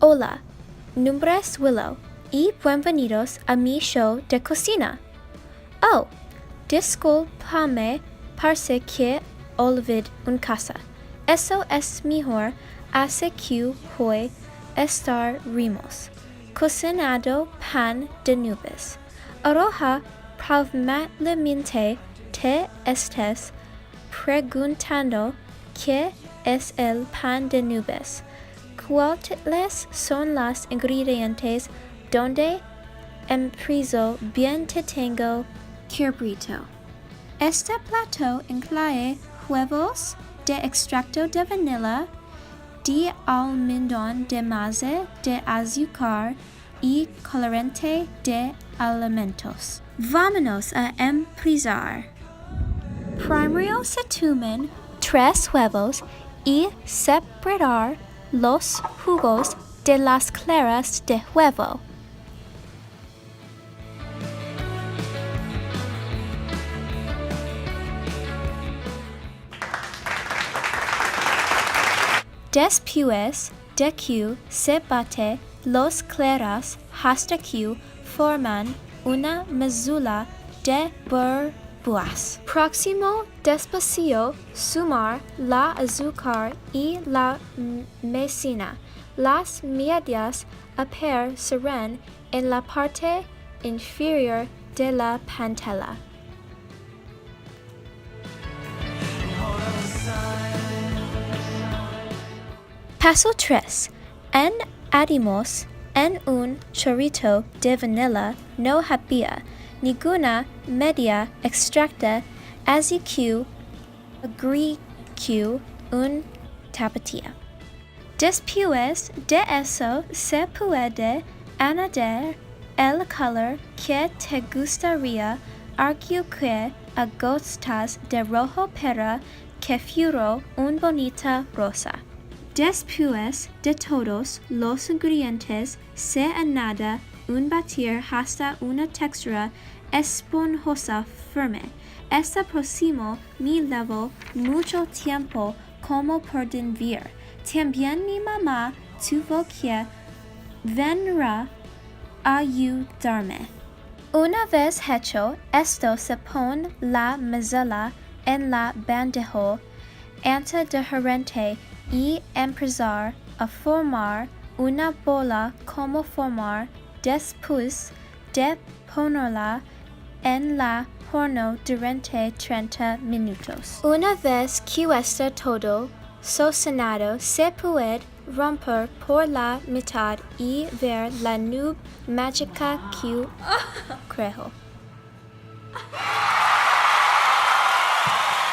Hola, nombre es Willow y bienvenidos a mi show de cocina. Oh, discúlpame, parece que olvidé una casa. Eso es mejor, hace que hoy estaremos cocinando pan de nubes. Ahora probablemente te estés preguntando qué es el pan de nubes. ¿Cuáles son los ingredientes? ¿Dónde empiezo? Bien, te tengo cubrito. Este plato incluye huevos de extracto de vanilla, de almidón de maíz, de azúcar y colorante de alimentos. Vámonos a empezar. Primero se toman 3 huevos y separar los jugos de las claras de huevo. Después de que se bate los claras hasta que forman una mezcla de burbujas. Próximo despacio sumar la azúcar y la maicena. Las medias aparecerán en la parte inferior de la pantalla. Paso 3. Añadimos en un chorrito de vanilla. No había ninguna media extracta, así que agregué un tapatía. Después de eso se puede añadir el color que te gustaría, algo que a gotas de rojo para que fuera un bonita rosa. Después de todos los ingredientes se añade un batir hasta una textura esponjosa firme. Este próximo me llevó mucho tiempo, como pueden ver. También mi mamá tuvo que venir a ayudarme. Una vez hecho esto, se pone la mezcla en la bandeja antiadherente y empezar a formar una bola como formar después de ponerla en la horno durante 30 minutos. Una vez que está todo cocinado, se puede romper por la mitad y ver la nube mágica que creo.